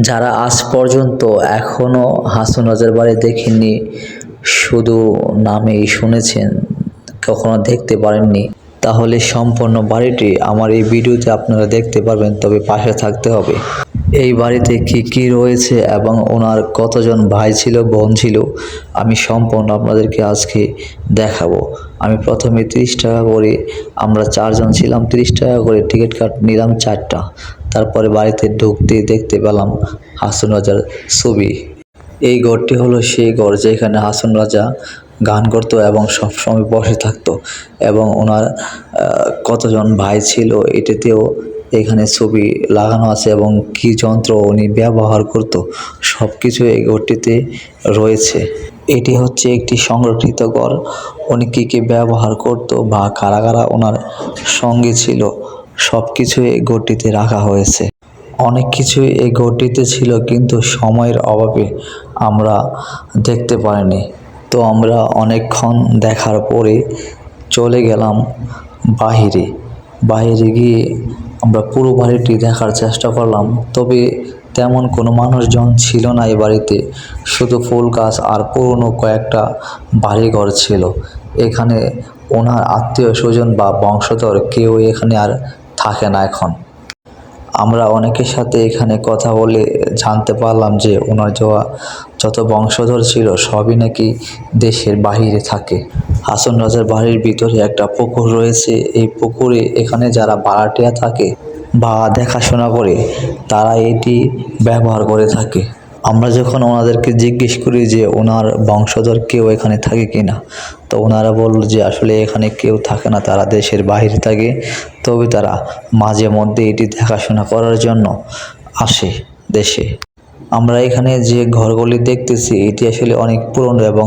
যারা আজ পর্যন্ত এখনও হাসন রাজার বাড়ি দেখেননি, শুধু নামেই শুনেছেন, কখনো দেখতে পারেননি, তাহলে সম্পূর্ণ বাড়িটি আমার এই ভিডিওতে আপনারা দেখতে পারবেন। তবে পাশে থাকতে হবে। এই বাড়িতে কি কি রয়েছে এবং ওনার কতজন ভাই ছিল, বোন ছিল, আমি সম্পূর্ণ আপনাদেরকে আজকে দেখাবো। আমি প্রথমে 30 টাকা করে, আমরা 4 জন ছিলাম, 30 টাকা করে টিকিট কাট নিলাম 4টা। তারপরে বাড়িতে ঢুকতেই দেখতে পেলাম হাসন রাজার ছবি। এই ঘরটি হলো সেই ঘর যেখানে হাসন রাজা গান করতো এবং সবসময় বসে থাকতো, এবং ওনার কতজন ভাই ছিল এটাতেও এখানে ছবি লাগানো আছে, এবং কি যন্ত্র উনি ব্যবহার করত সব কিছু এই ঘরটিতে রয়েছে। এটি হচ্ছে একটি সংরক্ষিত ঘর। উনি কী কী ব্যবহার করত বা কারা কারা ওনার সঙ্গে ছিল, সব কিছু এই ঘরটিতে রাখা হয়েছে। অনেক কিছুই এই ঘরটিতে ছিল, কিন্তু সময়ের অভাবে আমরা দেখতে পারিনি। তো আমরা অনেকক্ষণ দেখার পরে চলে গেলাম বাহিরে। বাইরে গিয়ে আমরা পুরো বাড়িটি দেখার চেষ্টা করলাম, তবে তেমন কোনো মানুষজন ছিল না এই বাড়িতে। শুধু ফুল গাছ আর পুরনো কয়েকটা বাড়িঘর ছিল। এখানে ওনার আত্মীয় স্বজন বা বংশধর কেউ এখানে আর থাকে না এখন। আমরা অনেকের সাথে এখানে কথা বলে জানতে পারলাম যে ওনার যত বংশধর ছিল সবই নাকি দেশের বাহিরে থাকে। হাসন রাজার বাড়ির ভিতরে একটা পুকুর রয়েছে। এই পুকুরে এখানে যারা ভাড়াটিয়া থাকে বা দেখাশোনা করে, তারা এটি ব্যবহার করে থাকে। আমরা যখন ওনাদেরকে জিজ্ঞেস করি যে ওনার বংশধর কেউ এখানে থাকে কিনা, তো ওনারা বলল যে আসলে এখানে কেউ থাকে না, তারা দেশের বাইরে থাকে। তবে তারা মাঝে মধ্যে এটি দেখাশোনা করার জন্য আসে দেশে। আমরা এখানে যে ঘরগুলি দেখতেছি এটি আসলে অনেক পুরনো এবং